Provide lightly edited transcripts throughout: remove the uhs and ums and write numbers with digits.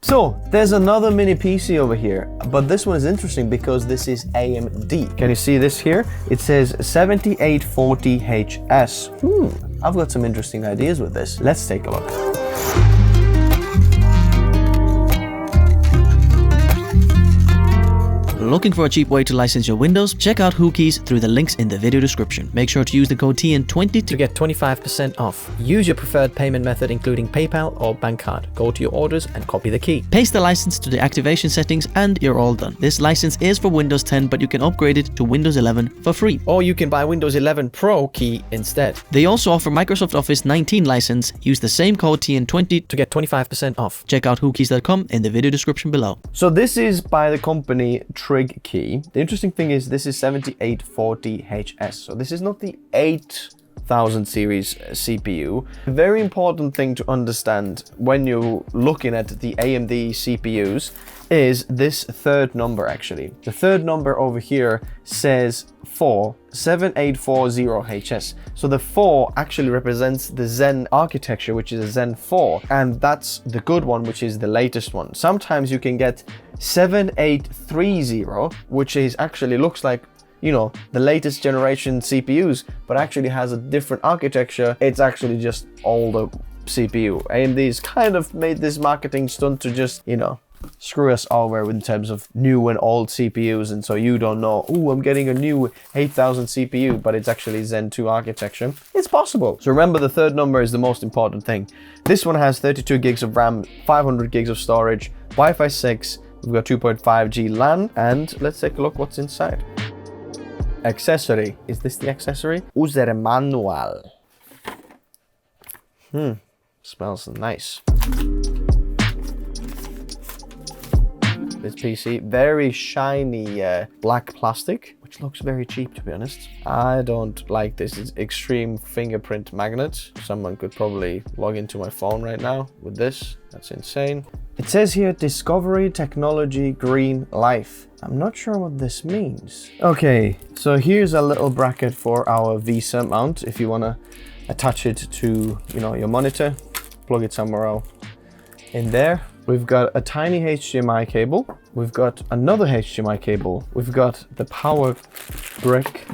So there's another mini PC over here, but this one is interesting because this is AMD. Can you see this here? It says 7840HS. I've got some interesting ideas with this. Let's take a look. Looking for a cheap way to license your Windows? Check out Hookeys through the links in the video description. Make sure to use the code TN20 to get 25% off. Use your preferred payment method including PayPal or bank card. Go to your orders and copy the key. Paste the license to the activation settings and you're all done. This license is for Windows 10, but you can upgrade it to Windows 11 for free. Or you can buy Windows 11 Pro key instead. They also offer Microsoft Office 19 license. Use the same code TN20 to get 25% off. Check out hookeys.com in the video description below. So this is by the company TRIGKEY. The interesting thing is this is 7840HS. So this is not the 8000 series CPU. A very important thing to understand when you're looking at the AMD CPUs is this third number actually. The third number over here says 7840HS. So the 4 actually represents the Zen architecture, which is a Zen 4, and that's the good one, which is the latest one. Sometimes you can get 7830, which is actually looks like, you know, the latest generation CPUs, but actually has a different architecture. It's actually just older CPU. AMD's kind of made this marketing stunt to just, you know, screw us over in terms of new and old CPUs, and so you don't know, oh, I'm getting a new 8000 CPU, but it's actually Zen 2 architecture. It's possible. So remember, the third number is the most important thing. This one has 32 gigs of RAM, 500 gigs of storage, Wi-Fi 6, we've got 2.5G LAN, and let's take a look what's inside. Accessory. Is this the accessory? User manual. Smells nice. This PC, very shiny black plastic, which looks very cheap to be honest. I don't like this. It's extreme fingerprint magnet. Someone could probably log into my phone right now with this. That's insane. It says here, Discovery Technology Green Life. I'm not sure what this means. Okay, so here's a little bracket for our VESA mount. If you want to attach it to, you know, your monitor, plug it somewhere else in there. We've got a tiny HDMI cable. We've got another HDMI cable. We've got the power brick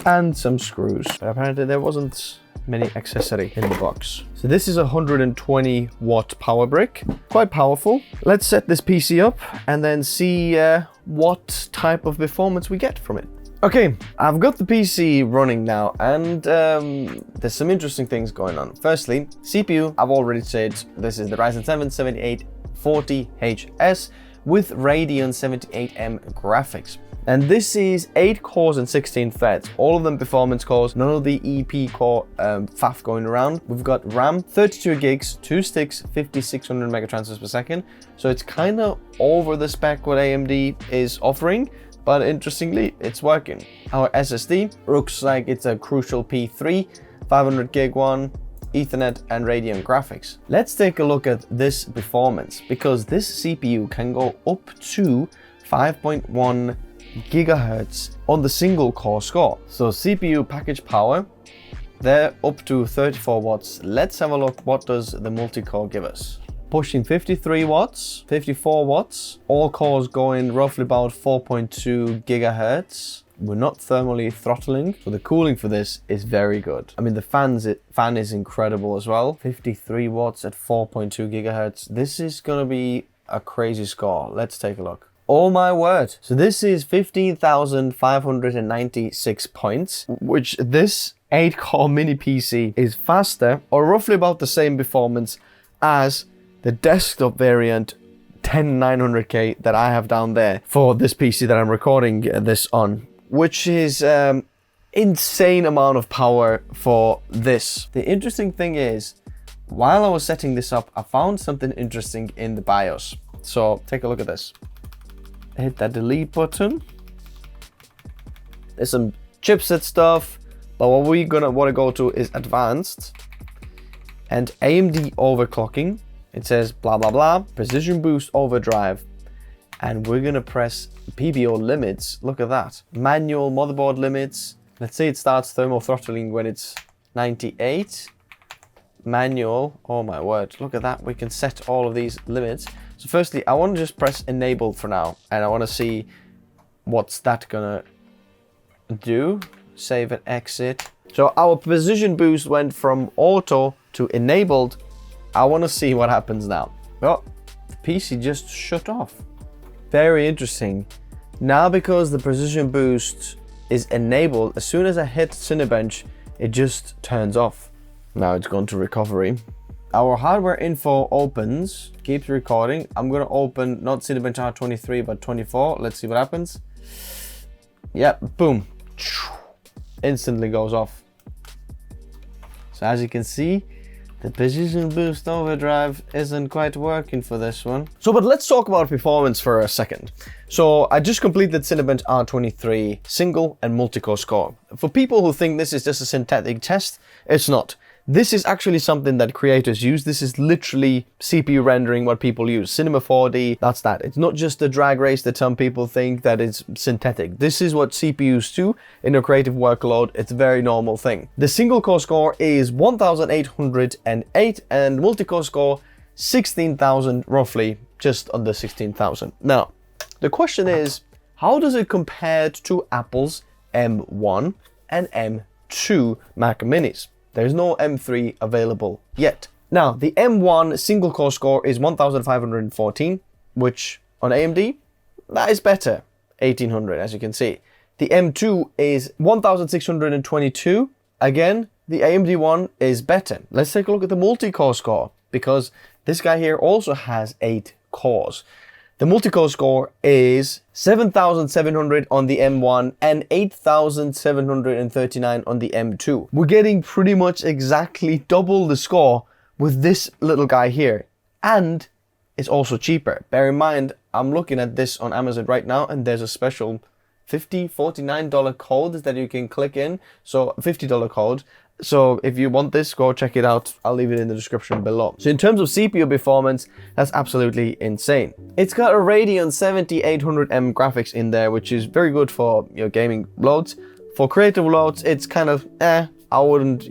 and some screws. But apparently there wasn't many accessory in the box. So this is a 120 watt power brick, quite powerful. Let's set this PC up and then see what type of performance we get from it. Okay, I've got the PC running now, and there's some interesting things going on. Firstly, CPU, I've already said this is the Ryzen 7 7840HS with Radeon 78M graphics. And this is 8 cores and 16 threads, all of them performance cores, none of the EP core faff going around. We've got RAM, 32 gigs, 2 sticks, 5600 megatransfers per second. So it's kind of over the spec what AMD is offering, but interestingly, it's working. Our SSD looks like it's a Crucial P3, 500 gig one, Ethernet and Radeon graphics. Let's take a look at this performance, because this CPU can go up to 5.1 gigahertz on the single core score. So CPU package power, they're up to 34 watts. Let's have a look, what does the multi-core give us? Pushing 53 watts, 54 watts, all cores going roughly about 4.2 gigahertz. We're not thermally throttling, so the cooling for this is very good. I mean, the fan is incredible as well. 53 watts at 4.2 gigahertz. This is gonna be a crazy score. Let's take a look. Oh my word. So this is 15,596 points, which this 8-core mini PC is faster, or roughly about the same performance as the desktop variant 10900K that I have down there for this PC that I'm recording this on, which is insane amount of power for this. The interesting thing is, while I was setting this up, I found something interesting in the BIOS. So take a look at this. Hit that delete button. There's some chipset stuff, but what we're gonna want to go to is advanced and AMD overclocking. It says blah blah blah, precision boost overdrive, and we're gonna press PBO limits. Look at that, manual motherboard limits. Let's say it starts thermal throttling when it's 98. manual. Oh my word, look at that. We can set all of these limits. So firstly, I want to just press enable for now, and I want to see what's that gonna do. Save and exit. So our precision boost went from auto to enabled. I want to see what happens now. Oh, the PC just shut off. Very interesting. Now because the precision boost is enabled, as soon as I hit Cinebench, it just turns off. Now it's gone to recovery. Our hardware info opens, keeps recording. I'm gonna open not Cinebench R23 but 24. Let's see what happens. Yep, boom. Instantly goes off. So as you can see, the precision boost overdrive isn't quite working for this one. So, but let's talk about performance for a second. So I just completed Cinebench R23 single and multi-core score. For people who think this is just a synthetic test, it's not. This is actually something that creators use. This is literally CPU rendering what people use. Cinema 4D, that's that. It's not just a drag race that some people think that it's synthetic. This is what CPUs do in a creative workload. It's a very normal thing. The single core score is 1,808 and multi-core score 16,000, roughly just under 16,000. Now, the question is, how does it compare to Apple's M1 and M2 Mac Minis? There's no M3 available yet. Now, the M1 single core score is 1,514, which on AMD, that is better, 1,800 as you can see. The M2 is 1,622. Again, the AMD one is better. Let's take a look at the multi-core score, because this guy here also has 8 cores. The multi-core score is 7,700 on the M1 and 8,739 on the M2. We're getting pretty much exactly double the score with this little guy here. And it's also cheaper. Bear in mind, I'm looking at this on Amazon right now, and there's a special $49 code that you can click in. So $50 code. So if you want this, go check it out. I'll leave it in the description below. So in terms of CPU performance, that's absolutely insane. It's got a Radeon 7800M graphics in there, which is very good for your gaming loads. For creative loads, it's kind of I wouldn't,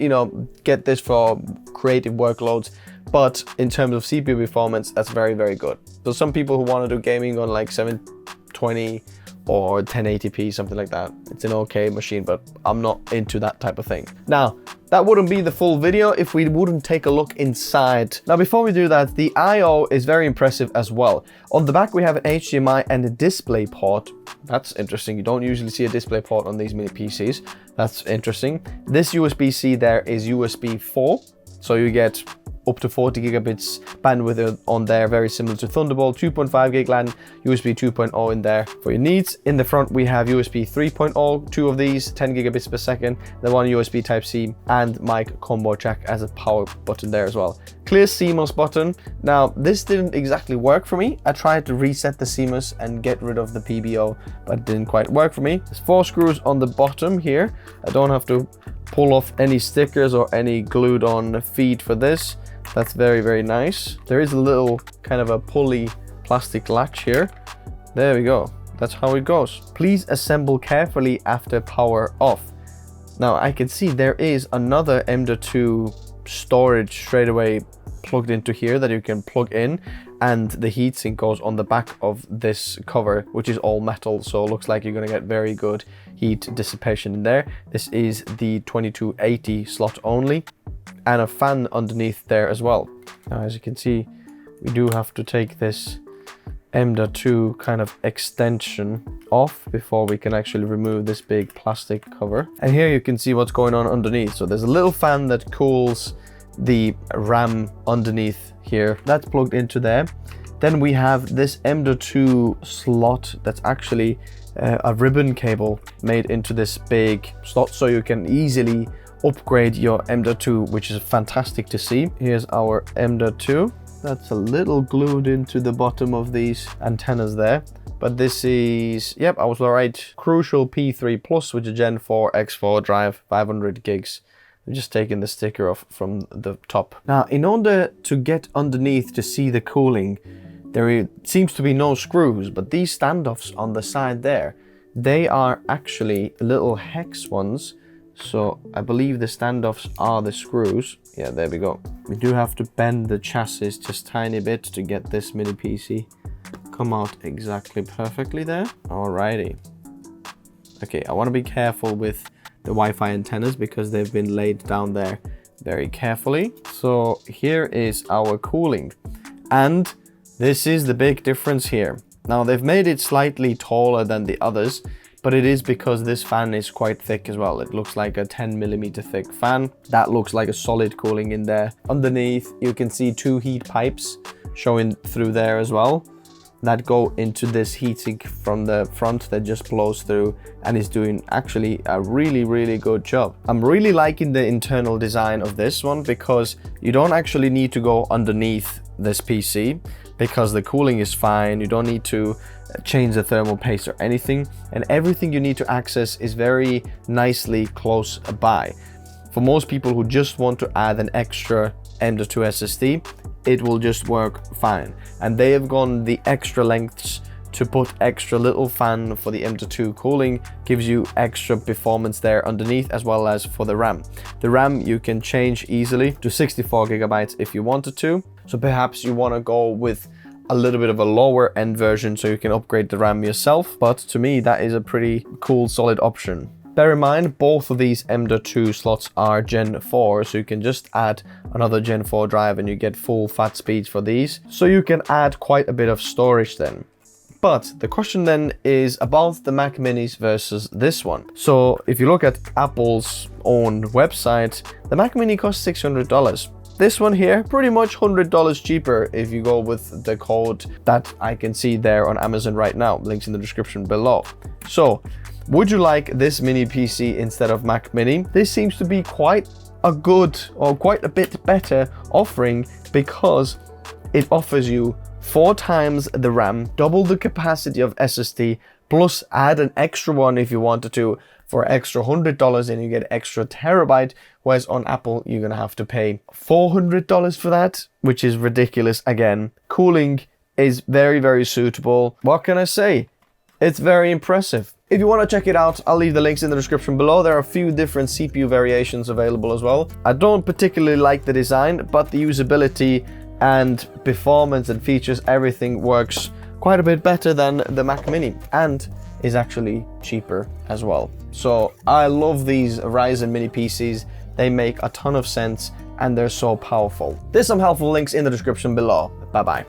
get this for creative workloads. But in terms of CPU performance, that's very, very good. So some people who want to do gaming on like 720 or 1080p, something like that, it's an okay machine, but I'm not into that type of thing. Now, that wouldn't be the full video if we wouldn't take a look inside. Now, before we do that, the I/O is very impressive as well. On the back, we have an HDMI and a display port. That's interesting. You don't usually see a display port on these mini PCs. That's interesting. This USB-C there is USB 4, so you get up to 40 gigabits bandwidth on there, very similar to Thunderbolt. 2.5 gig LAN, USB 2.0 in there for your needs. In the front, we have USB 3.0, 2 of these, 10 gigabits per second, the one USB Type-C, and mic combo jack as a power button there as well. Clear CMOS button. Now, this didn't exactly work for me. I tried to reset the CMOS and get rid of the PBO, but it didn't quite work for me. There's 4 screws on the bottom here. I don't have to pull off any stickers or any glued on feet for this. That's very, very nice. There is a little kind of a pulley plastic latch here. There we go. That's how it goes. Please assemble carefully after power off. Now I can see there is another M.2 storage straight away plugged into here that you can plug in, and the heatsink goes on the back of this cover, which is all metal, so it looks like you're going to get very good heat dissipation in there. This is the 2280 slot only, and a fan underneath there as well. Now, as you can see, we do have to take this M.2 kind of extension off before we can actually remove this big plastic cover. And here you can see what's going on underneath. So there's a little fan that cools the RAM underneath here. That's plugged into there. Then we have this M.2 slot that's actually a ribbon cable made into this big slot, so you can easily upgrade your M.2, which is fantastic to see. Here's our M.2. That's a little glued into the bottom of these antennas there. But this is, yep, I was right. Crucial P3 Plus, which is Gen 4 X4 drive, 500 gigs. I'm just taking the sticker off from the top. Now, in order to get underneath to see the cooling, there seems to be no screws, but these standoffs on the side there, they are actually little hex ones. So I believe the standoffs are the screws. Yeah, there we go. We do have to bend the chassis just tiny bit to get this mini PC come out exactly perfectly there. Alrighty. Okay, I want to be careful with the Wi-Fi antennas because they've been laid down there very carefully. So here is our cooling, and this is the big difference here. Now they've made it slightly taller than the others, but it is because this fan is quite thick as well. It looks like a 10mm thick fan. That looks like a solid cooling in there. Underneath, you can see 2 heat pipes showing through there as well, that go into this heating from the front that just blows through and is doing actually a really good job. I'm really liking the internal design of this one because you don't actually need to go underneath this PC because the cooling is fine. You don't need to change the thermal paste or anything, and everything you need to access is very nicely close by. For most people who just want to add an extra M.2 SSD, it will just work fine. And they have gone the extra lengths to put extra little fan for the M.2 cooling, gives you extra performance there underneath, as well as for the RAM. The RAM you can change easily to 64GB if you wanted to. So perhaps you want to go with a little bit of a lower end version so you can upgrade the RAM yourself. But to me, that is a pretty cool, solid option. Bear in mind, both of these M.2 slots are Gen 4, so you can just add another Gen 4 drive and you get full fat speeds for these. So you can add quite a bit of storage then. But the question then is about the Mac Minis versus this one. So if you look at Apple's own website, the Mac Mini costs $600. This one here, pretty much $100 cheaper if you go with the code that I can see there on Amazon right now. Links in the description below. So, would you like this mini PC instead of Mac Mini? This seems to be quite a good, or quite a bit better offering, because it offers you 4 times the RAM, double the capacity of SSD, plus add an extra one if you wanted to for extra $100, and you get extra terabyte, whereas on Apple you're gonna have to pay $400 for that, which is ridiculous. Again, cooling is very suitable. What can I say? It's very impressive. If you want to check it out, I'll leave the links in the description below. There are a few different CPU variations available as well. I don't particularly like the design, but the usability and performance and features, everything works quite a bit better than the Mac Mini, and is actually cheaper as well. So I love these Ryzen Mini PCs. They make a ton of sense and they're so powerful. There's some helpful links in the description below. Bye bye.